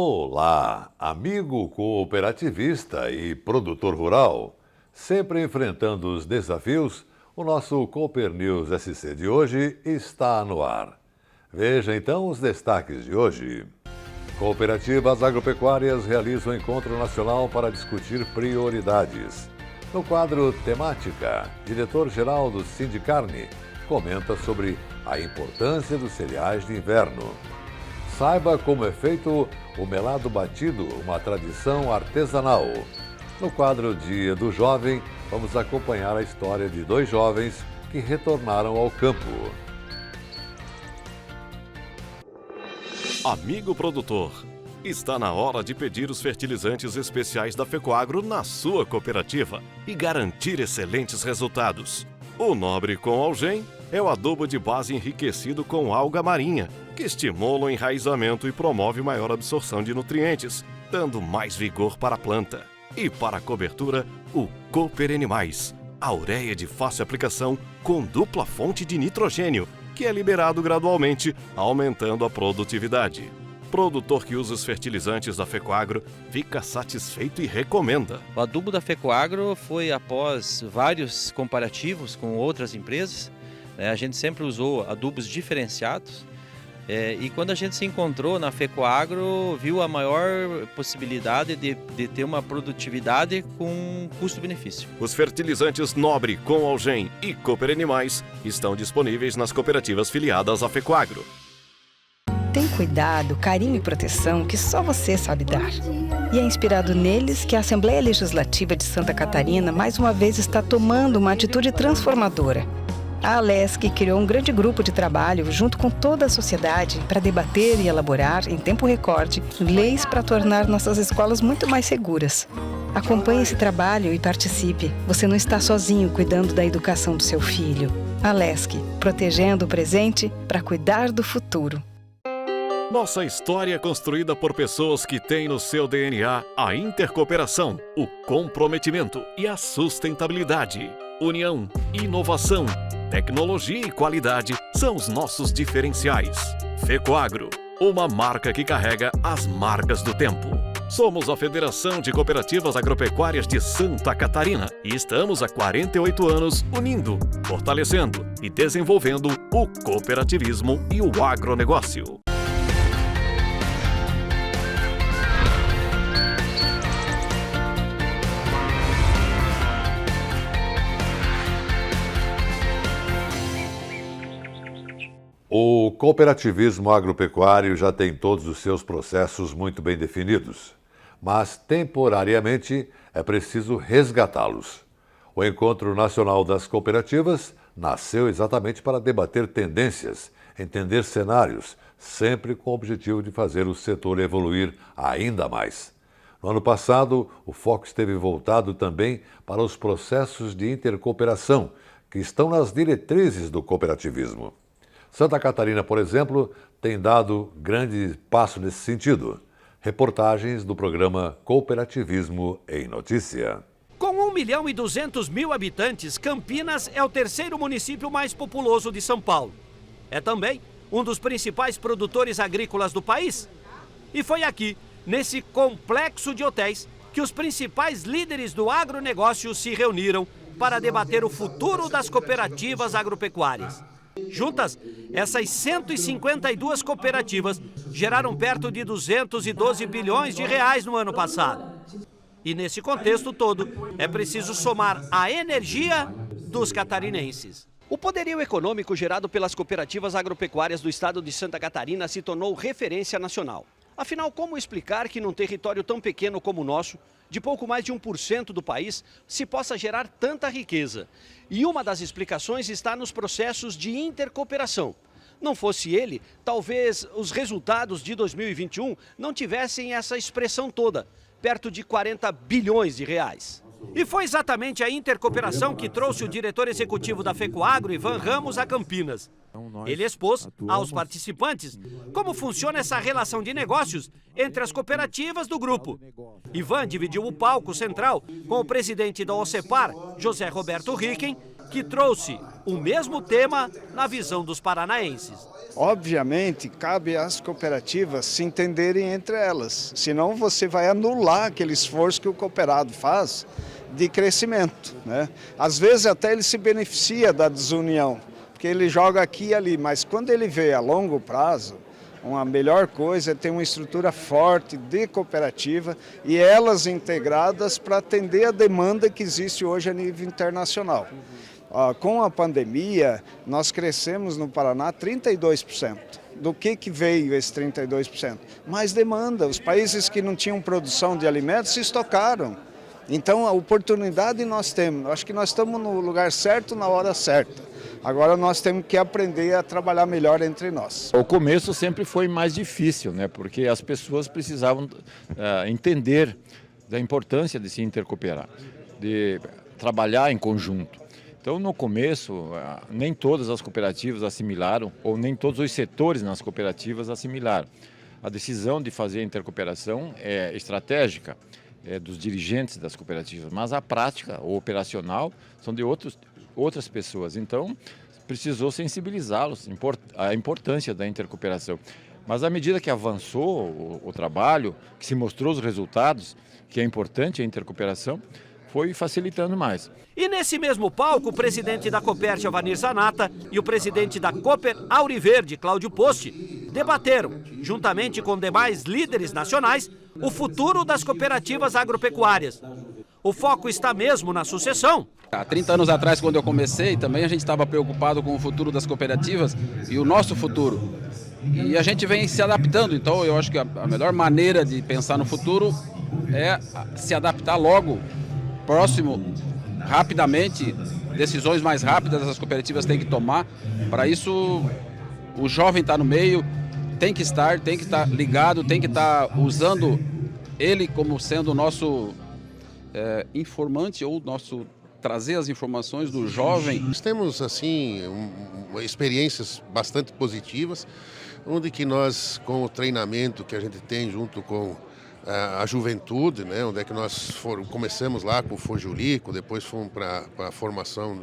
Olá, amigo cooperativista e produtor rural. Sempre enfrentando os desafios, o nosso Cooper News SC de hoje está no ar. Veja então os destaques de hoje. Cooperativas agropecuárias realizam encontro nacional para discutir prioridades. No quadro Temática, diretor-geral do Sindicarne comenta sobre a importância dos cereais de inverno. Saiba como é feito o melado batido, uma tradição artesanal. No quadro Dia do Jovem, vamos acompanhar a história de dois jovens que retornaram ao campo. Amigo produtor, está na hora de pedir os fertilizantes especiais da Fecoagro na sua cooperativa e garantir excelentes resultados. O Nobre com Algem é o adubo de base enriquecido com alga marinha, que estimula o enraizamento e promove maior absorção de nutrientes, dando mais vigor para a planta. E para a cobertura, o Cooper N+, a ureia de fácil aplicação com dupla fonte de nitrogênio, que é liberado gradualmente, aumentando a produtividade. Produtor que usa os fertilizantes da Fecoagro fica satisfeito e recomenda. O adubo da Fecoagro foi após vários comparativos com outras empresas. A gente sempre usou adubos diferenciados. E quando a gente se encontrou na Fecoagro, viu a maior possibilidade de ter uma produtividade com custo-benefício. Os fertilizantes Nobre, com Algem e Cooper N+, estão disponíveis nas cooperativas filiadas à Fecoagro. Tem cuidado, carinho e proteção que só você sabe dar. E é inspirado neles que a Assembleia Legislativa de Santa Catarina mais uma vez está tomando uma atitude transformadora. A Alesc criou um grande grupo de trabalho junto com toda a sociedade para debater e elaborar, em tempo recorde, leis para tornar nossas escolas muito mais seguras. Acompanhe esse trabalho e participe. Você não está sozinho cuidando da educação do seu filho. Alesc, protegendo o presente para cuidar do futuro. Nossa história é construída por pessoas que têm no seu DNA a intercooperação, o comprometimento e a sustentabilidade. União, inovação, tecnologia e qualidade são os nossos diferenciais. Fecoagro, uma marca que carrega as marcas do tempo. Somos a Federação de Cooperativas Agropecuárias de Santa Catarina e estamos há 48 anos unindo, fortalecendo e desenvolvendo o cooperativismo e o agronegócio. O cooperativismo agropecuário já tem todos os seus processos muito bem definidos, mas temporariamente é preciso resgatá-los. O Encontro Nacional das Cooperativas nasceu exatamente para debater tendências, entender cenários, sempre com o objetivo de fazer o setor evoluir ainda mais. No ano passado, o foco esteve voltado também para os processos de intercooperação, que estão nas diretrizes do cooperativismo. Santa Catarina, por exemplo, tem dado grande passo nesse sentido. Reportagens do programa Cooperativismo em Notícia. Com 1.200.000 habitantes, Campinas é o terceiro município mais populoso de São Paulo. É também um dos principais produtores agrícolas do país. E foi aqui, nesse complexo de hotéis, que os principais líderes do agronegócio se reuniram para debater o futuro das cooperativas agropecuárias. Juntas, essas 152 cooperativas geraram perto de 212 bilhões de reais no ano passado. E nesse contexto todo, é preciso somar a energia dos catarinenses. O poderio econômico gerado pelas cooperativas agropecuárias do estado de Santa Catarina se tornou referência nacional. Afinal, como explicar que num território tão pequeno como o nosso, de pouco mais de 1% do país, se possa gerar tanta riqueza? E uma das explicações está nos processos de intercooperação. Não fosse ele, talvez os resultados de 2021 não tivessem essa expressão toda, perto de 40 bilhões de reais. E foi exatamente a intercooperação que trouxe o diretor executivo da Fecoagro, Ivan Ramos, a Campinas. Ele expôs aos participantes como funciona essa relação de negócios entre as cooperativas do grupo. Ivan dividiu o palco central com o presidente da OCEPAR, José Roberto Ricken, que trouxe o mesmo tema na visão dos paranaenses. Obviamente, cabe às cooperativas se entenderem entre elas, senão você vai anular aquele esforço que o cooperado faz de crescimento, né? Às vezes até ele se beneficia da desunião, porque ele joga aqui e ali, mas quando ele vê a longo prazo, uma melhor coisa é ter uma estrutura forte de cooperativa e elas integradas para atender a demanda que existe hoje a nível internacional. Com a pandemia, nós crescemos no Paraná 32%. Do que veio esse 32%? Mais demanda. Os países que não tinham produção de alimentos se estocaram. Então, a oportunidade nós temos. Acho que nós estamos no lugar certo, na hora certa. Agora nós temos que aprender a trabalhar melhor entre nós. O começo sempre foi mais difícil, né? Porque as pessoas precisavam entender da importância de se intercooperar, de trabalhar em conjunto. Então, no começo, nem todas as cooperativas assimilaram, ou nem todos os setores nas cooperativas assimilaram. A decisão de fazer a intercooperação é estratégica, é dos dirigentes das cooperativas, mas a prática, o operacional, são de outras pessoas. Então, precisou sensibilizá-los à importância da intercooperação. Mas à medida que avançou o trabalho, que se mostrou os resultados, que é importante a intercooperação, foi facilitando mais. E nesse mesmo palco, o presidente da Cooper, Giovanni Zanata, e o presidente da Cooper Auriverde, Cláudio Posti, debateram, juntamente com demais líderes nacionais, o futuro das cooperativas agropecuárias. O foco está mesmo na sucessão. Há 30 anos atrás, quando eu comecei, também a gente estava preocupado com o futuro das cooperativas e o nosso futuro. E a gente vem se adaptando, então eu acho que a melhor maneira de pensar no futuro é se adaptar logo, próximo, rapidamente, decisões mais rápidas as cooperativas têm que tomar. Para isso, o jovem está no meio, tem que estar ligado, tem que estar usando ele como sendo o nosso informante ou nosso trazer as informações do jovem. Nós temos assim experiências bastante positivas, onde que nós, com o treinamento que a gente tem junto com a juventude, né, onde é que nós começamos lá com o Fojulico, depois fomos para a formação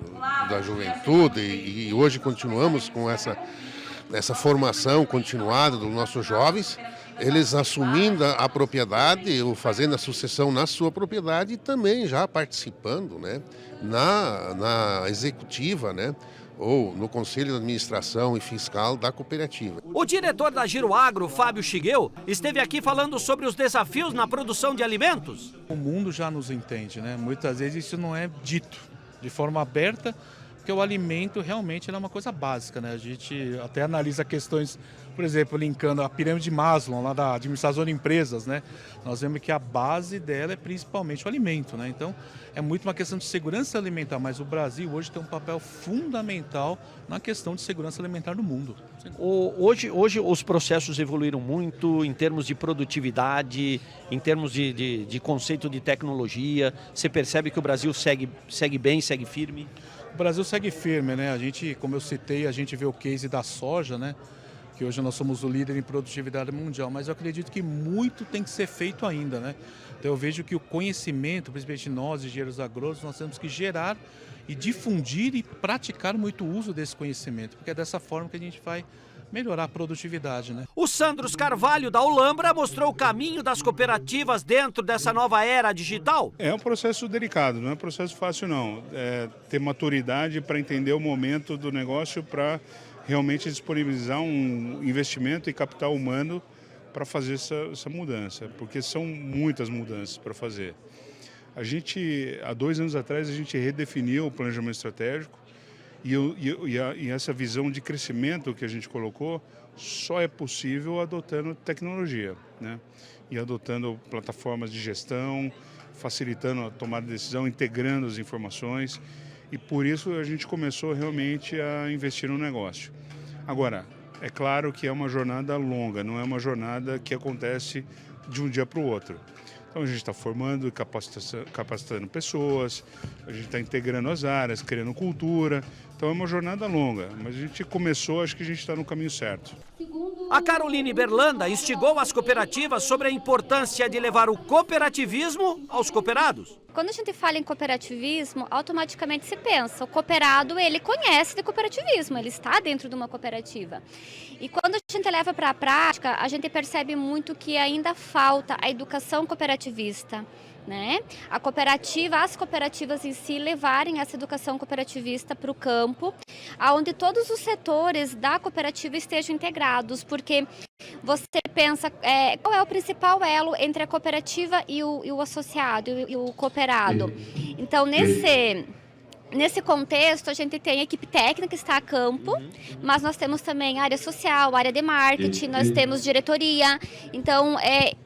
da juventude e hoje continuamos com essa formação continuada dos nossos jovens, eles assumindo a propriedade, ou fazendo a sucessão na sua propriedade e também já participando, né, na executiva, né, ou no Conselho de Administração e Fiscal da cooperativa. O diretor da Giro Agro, Fábio Chigueu, esteve aqui falando sobre os desafios na produção de alimentos. O mundo já nos entende, né? Muitas vezes isso não é dito de forma aberta, porque o alimento realmente é uma coisa básica, né? A gente até analisa questões, por exemplo, linkando a pirâmide de Maslow, lá da administração de empresas, né? Nós vemos que a base dela é principalmente o alimento, né? Então, é muito uma questão de segurança alimentar, mas o Brasil hoje tem um papel fundamental na questão de segurança alimentar no mundo. Hoje os processos evoluíram muito em termos de produtividade, em termos de conceito de tecnologia. Você percebe que o Brasil segue bem, segue firme? O Brasil segue firme, né? A gente, como eu citei, a gente vê o case da soja, né? Que hoje nós somos o líder em produtividade mundial, mas eu acredito que muito tem que ser feito ainda, né? Então eu vejo que o conhecimento, principalmente nós, engenheiros agrônomos, nós temos que gerar e difundir e praticar muito o uso desse conhecimento, porque é dessa forma que a gente vai melhorar a produtividade, né? O Sandros Carvalho, da Ulambra, mostrou o caminho das cooperativas dentro dessa nova era digital. É um processo delicado, não é um processo fácil não. É ter maturidade para entender o momento do negócio, para realmente disponibilizar um investimento e capital humano para fazer essa mudança, porque são muitas mudanças para fazer. Há 2 anos atrás, a gente redefiniu o planejamento estratégico e essa visão de crescimento que a gente colocou só é possível adotando tecnologia, né? E adotando plataformas de gestão, facilitando a tomada de decisão, integrando as informações, e por isso a gente começou realmente a investir no negócio. Agora, é claro que é uma jornada longa, não é uma jornada que acontece de um dia para o outro. Então a gente está formando e capacitando pessoas, a gente está integrando as áreas, criando cultura. Então é uma jornada longa, mas a gente começou, acho que a gente está no caminho certo. A Caroline Berlanda instigou as cooperativas sobre a importância de levar o cooperativismo aos cooperados. Quando a gente fala em cooperativismo, automaticamente se pensa, o cooperado, ele conhece de cooperativismo, ele está dentro de uma cooperativa. E quando a gente leva para a prática, a gente percebe muito que ainda falta a educação cooperativista, né? As cooperativas em si levarem essa educação cooperativista para o campo, onde todos os setores da cooperativa estejam integrados, porque você pensa qual é o principal elo entre a cooperativa e o associado e o cooperado. Então, nesse contexto, a gente tem a equipe técnica que está a campo, mas nós temos também a área social, a área de marketing, nós temos diretoria. Então,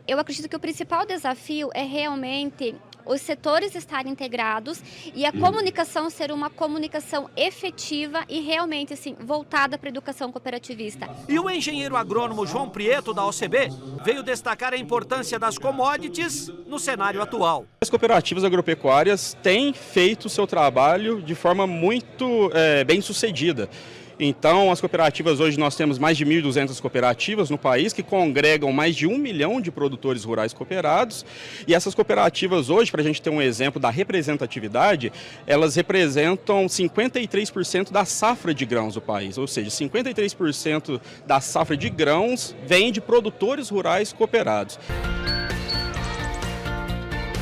eu acredito que o principal desafio é realmente os setores estarem integrados e a comunicação ser uma comunicação efetiva e realmente assim, voltada para a educação cooperativista. E o engenheiro agrônomo João Prieto, da OCB, veio destacar a importância das commodities no cenário atual. As cooperativas agropecuárias têm feito o seu trabalho de forma muito bem sucedida. Então, as cooperativas, hoje nós temos mais de 1.200 cooperativas no país que congregam mais de 1 milhão de produtores rurais cooperados. E essas cooperativas hoje, para a gente ter um exemplo da representatividade, elas representam 53% da safra de grãos do país. Ou seja, 53% da safra de grãos vem de produtores rurais cooperados.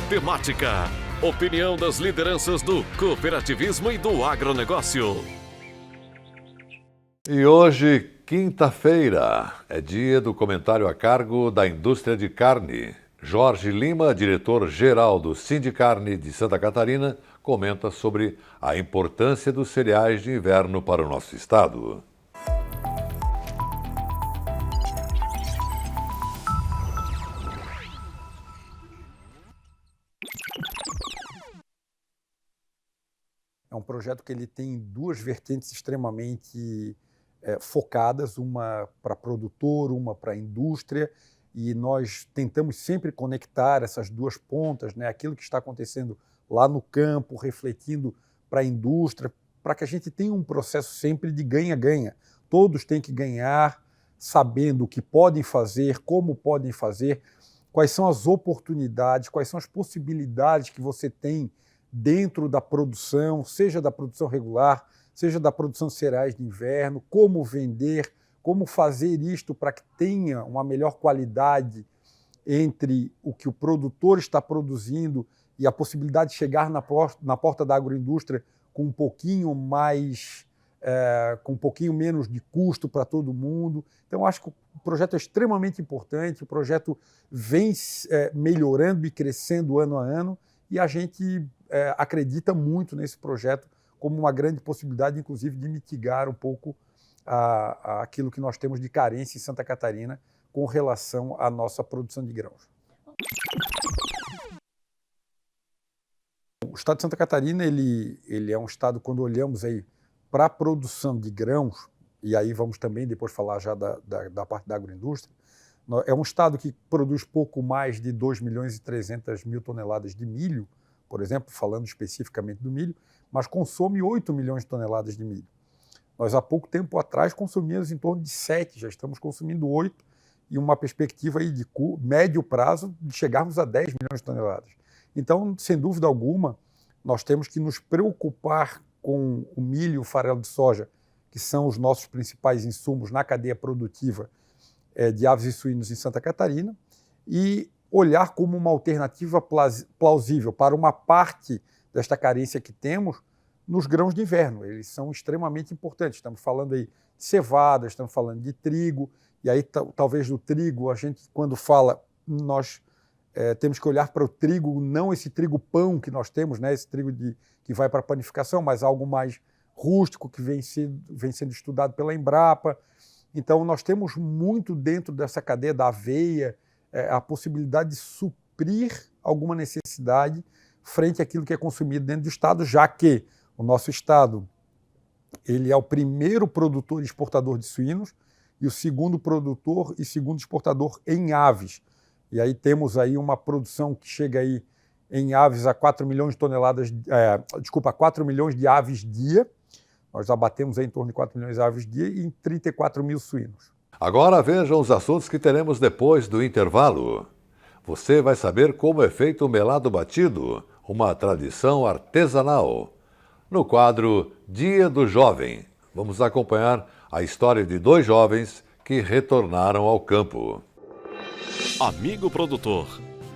Temática: opinião das lideranças do cooperativismo e do agronegócio. E hoje, quinta-feira, é dia do comentário a cargo da indústria de carne. Jorge Lima, diretor-geral do Sindicarne de Santa Catarina, comenta sobre a importância dos cereais de inverno para o nosso estado. É um projeto que ele tem duas vertentes extremamente focadas, uma para produtor, uma para indústria, e nós tentamos sempre conectar essas duas pontas, né? Aquilo que está acontecendo lá no campo, refletindo para a indústria, para que a gente tenha um processo sempre de ganha-ganha. Todos têm que ganhar, sabendo o que podem fazer, como podem fazer, quais são as oportunidades, quais são as possibilidades que você tem dentro da produção, seja da produção regular, seja da produção de cereais de inverno, como vender, como fazer isto para que tenha uma melhor qualidade entre o que o produtor está produzindo e a possibilidade de chegar na porta da agroindústria com um pouquinho mais, com um pouquinho menos de custo para todo mundo. Então, acho que o projeto é extremamente importante, o projeto vem melhorando e crescendo ano a ano, e a gente acredita muito nesse projeto como uma grande possibilidade, inclusive, de mitigar um pouco aquilo que nós temos de carência em Santa Catarina com relação à nossa produção de grãos. O estado de Santa Catarina ele é um estado, quando olhamos aí para a produção de grãos, e aí vamos também depois falar já da parte da agroindústria, é um estado que produz pouco mais de 2.300.000 toneladas de milho, por exemplo, falando especificamente do milho, mas consome 8 milhões de toneladas de milho. Nós, há pouco tempo atrás, consumíamos em torno de 7, já estamos consumindo 8, e uma perspectiva aí de médio prazo de chegarmos a 10 milhões de toneladas. Então, sem dúvida alguma, nós temos que nos preocupar com o milho e o farelo de soja, que são os nossos principais insumos na cadeia produtiva de aves e suínos em Santa Catarina, e olhar como uma alternativa plausível para uma parte desta carência que temos nos grãos de inverno. Eles são extremamente importantes. Estamos falando aí de cevada, estamos falando de trigo, e aí talvez do trigo, a gente, quando fala, nós temos que olhar para o trigo, não esse trigo pão que nós temos, né, esse trigo que vai para a panificação, mas algo mais rústico que vem sendo estudado pela Embrapa. Então, nós temos muito dentro dessa cadeia da aveia, a possibilidade de suprir alguma necessidade frente àquilo que é consumido dentro do estado, já que o nosso estado ele é o primeiro produtor e exportador de suínos e o segundo produtor e segundo exportador em aves. E aí temos aí uma produção que chega aí em aves a 4 milhões de toneladas, 4 milhões de aves dia. Nós abatemos aí em torno de 4 milhões de aves dia e em 34 mil suínos. Agora vejam os assuntos que teremos depois do intervalo. Você vai saber como é feito o melado batido, uma tradição artesanal. No quadro Dia do Jovem, vamos acompanhar a história de 2 jovens que retornaram ao campo. Amigo produtor,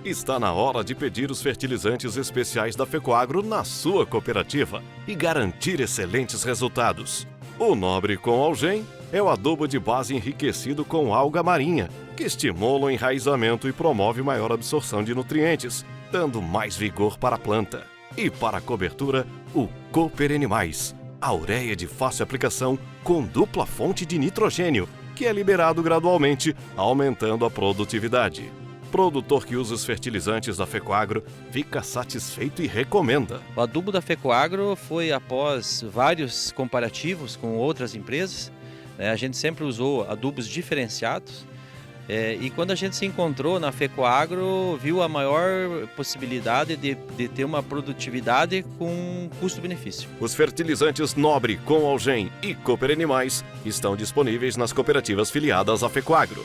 está na hora de pedir os fertilizantes especiais da Fecoagro na sua cooperativa e garantir excelentes resultados. O Nobre com Algem é o adubo de base enriquecido com alga marinha, que estimula o enraizamento e promove maior absorção de nutrientes, dando mais vigor para a planta. E para a cobertura, o Cooper Animais, a ureia de fácil aplicação com dupla fonte de nitrogênio, que é liberado gradualmente, aumentando a produtividade. Produtor que usa os fertilizantes da Fecoagro fica satisfeito e recomenda. O adubo da Fecoagro foi após vários comparativos com outras empresas. A gente sempre usou adubos diferenciados. E quando a gente se encontrou na Fecoagro, viu a maior possibilidade de ter uma produtividade com custo-benefício. Os fertilizantes Nobre com Algem e Cooper Animais estão disponíveis nas cooperativas filiadas à Fecoagro.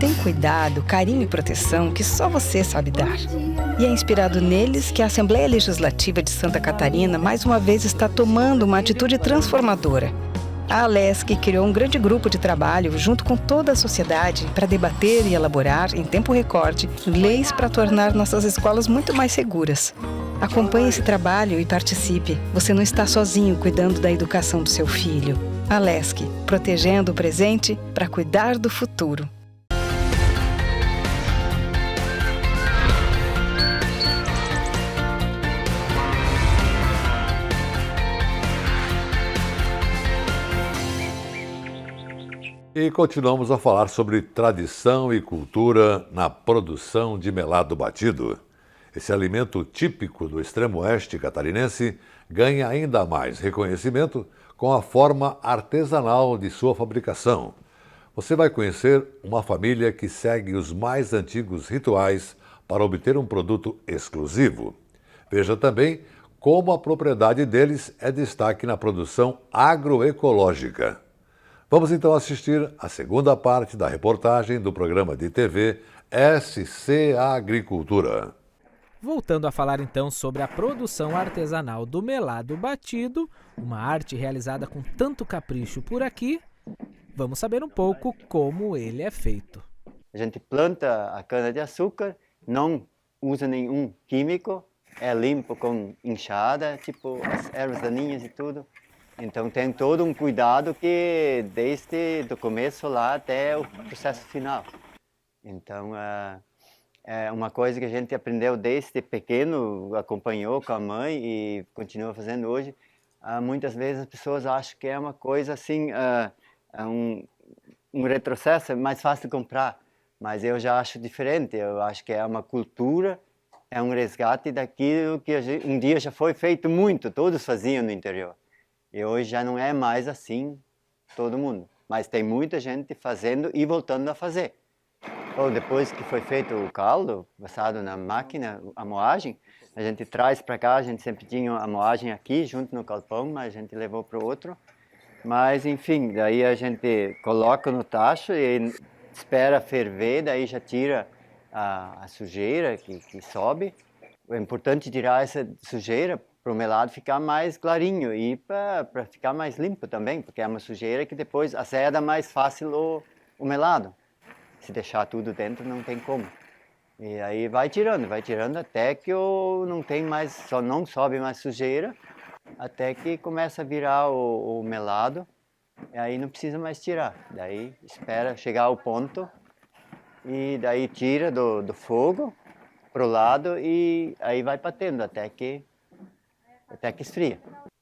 Tem cuidado, carinho e proteção que só você sabe dar. E é inspirado neles que a Assembleia Legislativa de Santa Catarina mais uma vez está tomando uma atitude transformadora. A Alesc criou um grande grupo de trabalho junto com toda a sociedade para debater e elaborar, em tempo recorde, leis para tornar nossas escolas muito mais seguras. Acompanhe esse trabalho e participe. Você não está sozinho cuidando da educação do seu filho. Alesc, protegendo o presente para cuidar do futuro. E continuamos a falar sobre tradição e cultura na produção de melado batido. Esse alimento típico do extremo oeste catarinense ganha ainda mais reconhecimento com a forma artesanal de sua fabricação. Você vai conhecer uma família que segue os mais antigos rituais para obter um produto exclusivo. Veja também como a propriedade deles é destaque na produção agroecológica. Vamos então assistir a segunda parte da reportagem do programa de TV SC Agricultura. Voltando a falar então sobre a produção artesanal do melado batido, uma arte realizada com tanto capricho por aqui, vamos saber um pouco como ele é feito. A gente planta a cana-de-açúcar, não usa nenhum químico, é limpo com enxada, tipo as ervas daninhas e tudo. Então tem todo um cuidado que desde o começo lá até o processo final. Então é uma coisa que a gente aprendeu desde pequeno, acompanhou com a mãe e continua fazendo hoje. Muitas vezes as pessoas acham que é uma coisa assim, um retrocesso, é mais fácil de comprar. Mas eu já acho diferente, eu acho que é uma cultura, é um resgate daquilo que um dia já foi feito muito, todos faziam no interior. E hoje já não é mais assim, todo mundo. Mas tem muita gente fazendo e voltando a fazer. Ou depois que foi feito o caldo, passado na máquina, a moagem, a gente traz para cá, a gente sempre tinha a moagem aqui, junto no galpão, mas a gente levou para o outro. Mas, enfim, daí a gente coloca no tacho e espera ferver, daí já tira a sujeira que sobe. É importante tirar essa sujeira para o melado ficar mais clarinho e para ficar mais limpo também, porque é uma sujeira que depois azeda mais fácil o melado. Se deixar tudo dentro não tem como. E aí vai tirando até que não tem mais, só não sobe mais sujeira, até que começa a virar o melado, e aí não precisa mais tirar. Daí espera chegar ao ponto e daí tira do fogo pro lado e aí vai batendo até que esfria.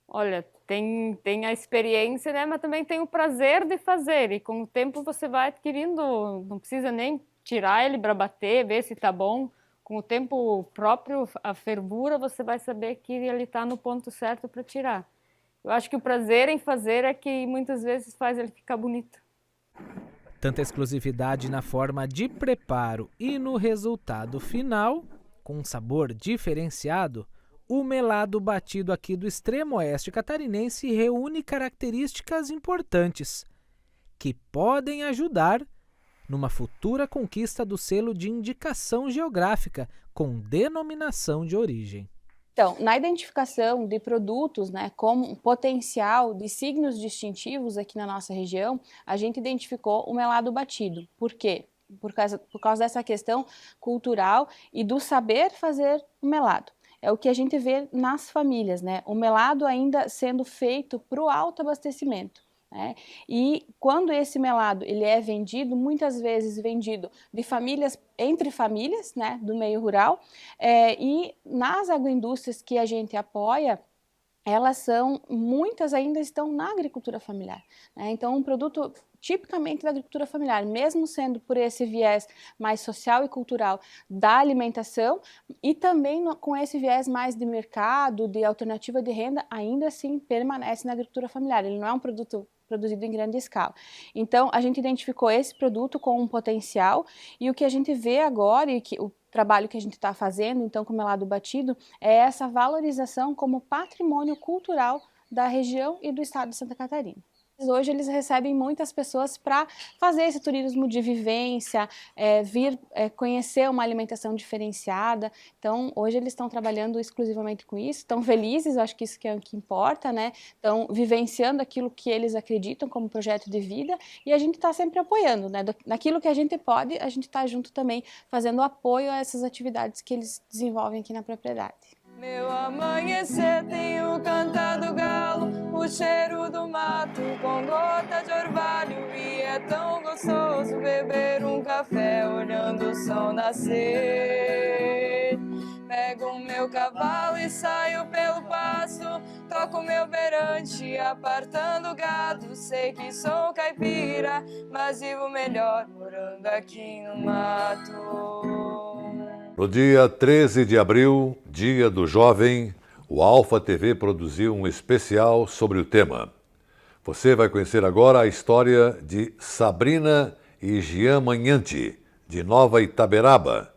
Olha, tem a experiência, né? Mas também tem o prazer de fazer. E com o tempo você vai adquirindo, não precisa nem tirar ele para bater, ver se está bom. Com o tempo próprio, a fervura, você vai saber que ele está no ponto certo para tirar. Eu acho que o prazer em fazer é que muitas vezes faz ele ficar bonito. Tanta exclusividade na forma de preparo e no resultado final, com um sabor diferenciado, o melado batido aqui do extremo oeste catarinense reúne características importantes que podem ajudar numa futura conquista do selo de indicação geográfica com denominação de origem. Então, na identificação de produtos, né, com potencial de signos distintivos aqui na nossa região, a gente identificou o melado batido. Por quê? Por causa dessa questão cultural e do saber fazer o melado. É o que a gente vê nas famílias, né? O melado ainda sendo feito para o autoabastecimento. E quando esse melado ele é vendido, muitas vezes vendido de famílias, entre famílias, né, do meio rural, e nas agroindústrias que a gente apoia, muitas ainda estão na agricultura familiar. Então, um produto tipicamente da agricultura familiar, mesmo sendo por esse viés mais social e cultural da alimentação e também com esse viés mais de mercado, de alternativa de renda, ainda assim permanece na agricultura familiar. Ele não é um produto produzido em grande escala. Então, a gente identificou esse produto com um potencial e o que a gente vê agora e o trabalho que a gente está fazendo, então, com o melado batido, é essa valorização como patrimônio cultural da região e do estado de Santa Catarina. Hoje eles recebem muitas pessoas para fazer esse turismo de vivência, vir conhecer uma alimentação diferenciada. Então, hoje eles estão trabalhando exclusivamente com isso, estão felizes, eu acho que isso que é o que importa, né? Estão vivenciando aquilo que eles acreditam como projeto de vida e a gente está sempre apoiando, né? Naquilo que a gente pode, a gente está junto também fazendo apoio a essas atividades que eles desenvolvem aqui na propriedade. Meu amanhecer tem o cantar do galo, o cheiro do mato com gota de orvalho. E é tão gostoso beber um café olhando o sol nascer. Pego o meu cavalo e saio pelo pasto, toco meu berante apartando o gado. Sei que sou caipira, mas vivo melhor morando aqui no mato. No dia 13 de abril, Dia do Jovem, o Alfa TV produziu um especial sobre o tema. Você vai conhecer agora a história de Sabrina e Jean Manhanti, de Nova Itaberaba,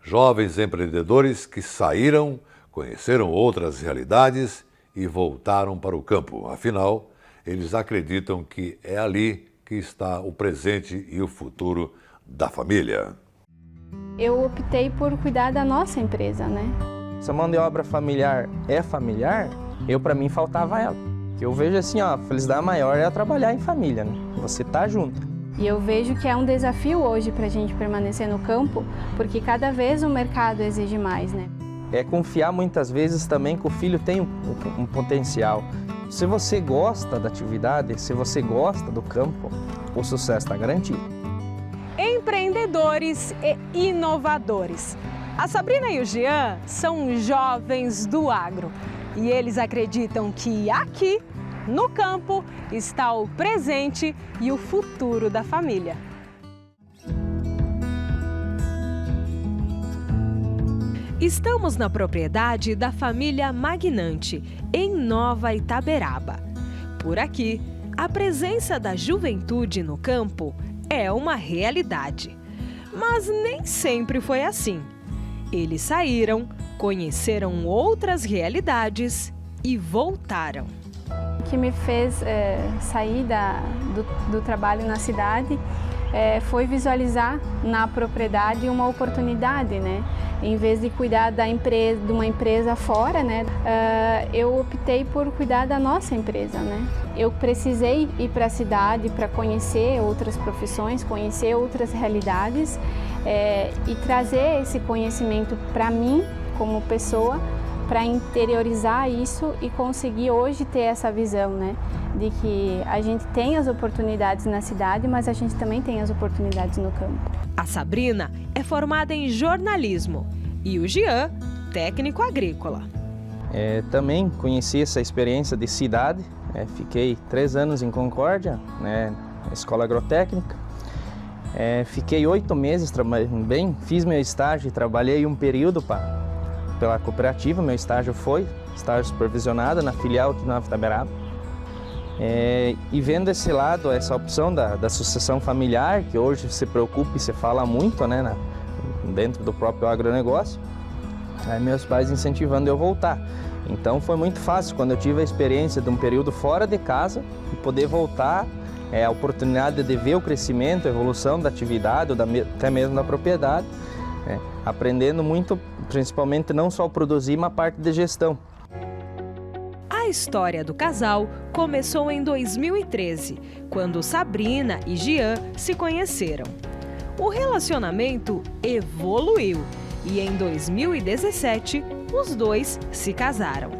jovens empreendedores que saíram, conheceram outras realidades e voltaram para o campo. Afinal, eles acreditam que é ali que está o presente e o futuro da família. Eu optei por cuidar da nossa empresa, né? Se a mão de obra familiar é familiar, para mim faltava ela. Eu vejo assim, a felicidade maior é trabalhar em família, né? Você tá junto. E eu vejo que é um desafio hoje para a gente permanecer no campo, porque cada vez o mercado exige mais, né? É confiar muitas vezes também que o filho tem um potencial. Se você gosta da atividade, se você gosta do campo, o sucesso está garantido. Empreendedores e inovadores. A Sabrina e o Jean são jovens do agro e eles acreditam que aqui, no campo, está o presente e o futuro da família. Estamos na propriedade da família Magnante, em Nova Itaberaba. Por aqui, a presença da juventude no campo é uma realidade. Mas nem sempre foi assim. Eles saíram, conheceram outras realidades e voltaram. O que me fez sair do trabalho na cidade foi visualizar na propriedade uma oportunidade, né? Em vez de cuidar de uma empresa fora, né? Eu optei por cuidar da nossa empresa, né? Eu precisei ir para a cidade para conhecer outras profissões, conhecer outras realidades e trazer esse conhecimento para mim como pessoa, para interiorizar isso e conseguir hoje ter essa visão, né? De que a gente tem as oportunidades na cidade, mas a gente também tem as oportunidades no campo. A Sabrina é formada em jornalismo e o Jean, técnico agrícola. Também conheci essa experiência de cidade, fiquei 3 anos em Concórdia, né, na escola agrotécnica. Fiquei 8 meses trabalhando bem, fiz meu estágio e trabalhei um período pela cooperativa. Meu estágio foi estágio supervisionado na filial aqui na Nova Itaberaba. E vendo esse lado, essa opção da sucessão familiar, que hoje se preocupa e se fala muito, né, dentro do próprio agronegócio, meus pais incentivando eu voltar. Então foi muito fácil quando eu tive a experiência de um período fora de casa e poder voltar a oportunidade de ver o crescimento, a evolução da atividade, ou até mesmo da propriedade, aprendendo muito, principalmente não só produzir, mas a parte de gestão. A história do casal começou em 2013, quando Sabrina e Jean se conheceram. O relacionamento evoluiu e em 2017 os dois se casaram.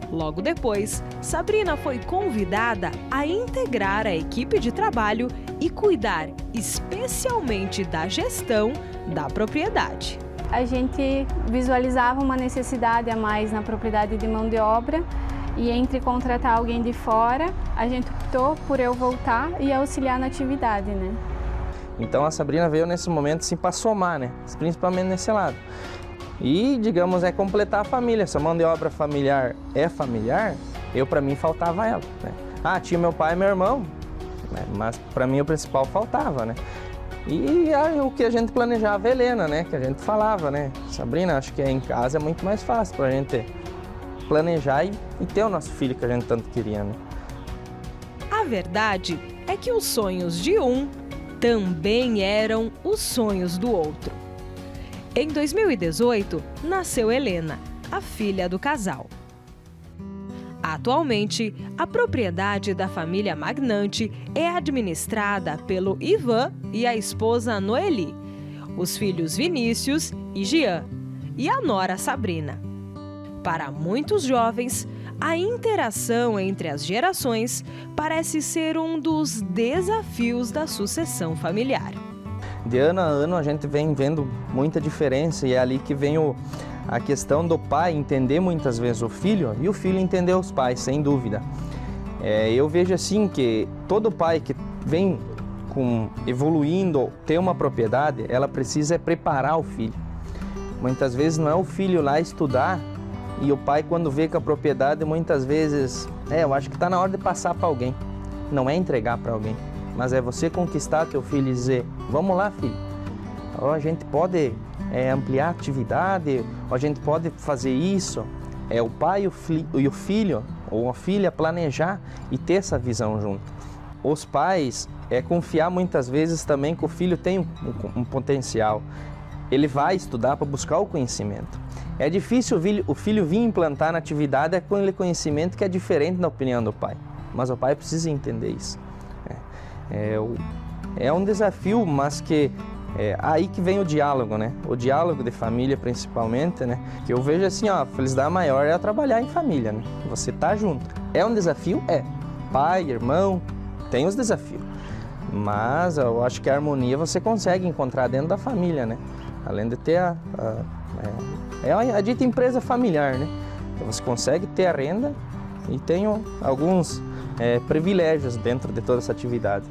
Logo depois, Sabrina foi convidada a integrar a equipe de trabalho e cuidar especialmente da gestão da propriedade. A gente visualizava uma necessidade a mais na propriedade de mão de obra e entre contratar alguém de fora, a gente optou por eu voltar e auxiliar na atividade, né? Então a Sabrina veio nesse momento assim, para somar, né? Principalmente nesse lado. E, digamos, completar a família. Se a mão de obra familiar é familiar, para mim faltava ela, né? Tinha meu pai e meu irmão, né? Mas para mim o principal faltava, né? E o que a gente planejava é Helena, né? Que a gente falava, né? Sabrina, acho que em casa é muito mais fácil para a gente planejar e ter o nosso filho que a gente tanto queria, né? A verdade é que os sonhos de um também eram os sonhos do outro. Em 2018, nasceu Helena, a filha do casal. Atualmente, a propriedade da família Magnante é administrada pelo Ivan e a esposa Noeli, os filhos Vinícius e Jean, e a nora Sabrina. Para muitos jovens, a interação entre as gerações parece ser um dos desafios da sucessão familiar. De ano a ano a gente vem vendo muita diferença e é ali que vem a questão do pai entender muitas vezes o filho e o filho entender os pais, sem dúvida. Eu vejo assim que todo pai que vem evoluindo, ter uma propriedade, ela precisa preparar o filho. Muitas vezes não é o filho lá estudar e o pai quando vê que a propriedade muitas vezes, eu acho que está na hora de passar para alguém, não é entregar para alguém. Mas é você conquistar teu filho e dizer, vamos lá, filho, a gente pode ampliar a atividade, a gente pode fazer isso. O pai e o filho, ou a filha, planejar e ter essa visão junto. Os pais confiar muitas vezes também que o filho tem um potencial. Ele vai estudar para buscar o conhecimento. É difícil o filho vir implantar na atividade com aquele conhecimento que é diferente da opinião do pai. Mas o pai precisa entender isso. É um desafio, mas que aí que vem o diálogo, né? O diálogo de família, principalmente, né? Que eu vejo assim, a felicidade maior é trabalhar em família, né? Você tá junto. É um desafio? Pai, irmão, tem os desafios. Mas eu acho que a harmonia você consegue encontrar dentro da família, né? Além de ter a dita empresa familiar, né? Então você consegue ter a renda e tem alguns privilégios dentro de toda essa atividade.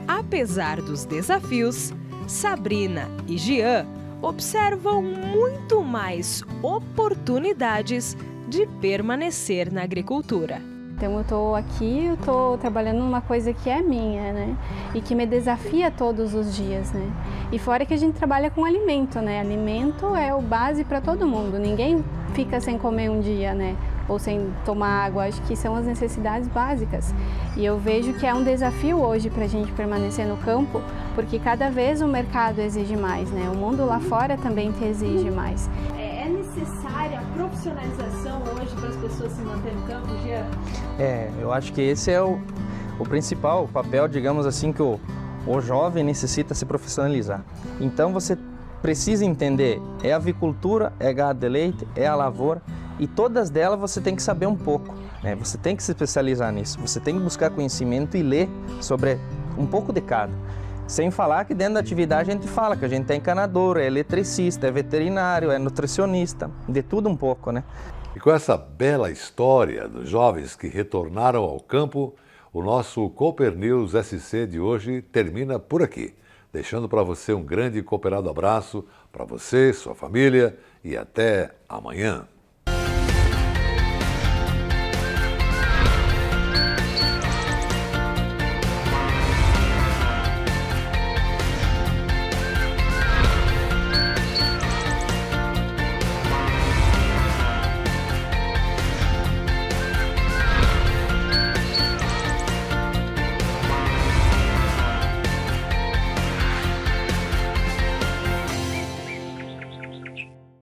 Apesar dos desafios, Sabrina e Jean observam muito mais oportunidades de permanecer na agricultura. Então eu estou aqui, eu estou trabalhando numa coisa que é minha, né? E que me desafia todos os dias, né? E fora que a gente trabalha com alimento, né? Alimento é o base para todo mundo. Ninguém fica sem comer um dia, né? Ou sem tomar água. Acho que são as necessidades básicas. E eu vejo que é um desafio hoje para a gente permanecer no campo, porque cada vez o mercado exige mais, né? O mundo lá fora também te exige mais. É necessária a profissionalização hoje para as pessoas se manterem no campo, Jean? Eu acho que esse é o principal papel, digamos assim, que o jovem necessita se profissionalizar. Então você precisa entender, é avicultura, é gado de leite, é a lavoura, e todas delas você tem que saber um pouco, né? Você tem que se especializar nisso, você tem que buscar conhecimento e ler sobre um pouco de cada. Sem falar que dentro da atividade a gente fala que a gente é encanador, é eletricista, é veterinário, é nutricionista, de tudo um pouco, né? E com essa bela história dos jovens que retornaram ao campo, o nosso Cooper News SC de hoje termina por aqui, deixando para você um grande e cooperado abraço para você, sua família e até amanhã.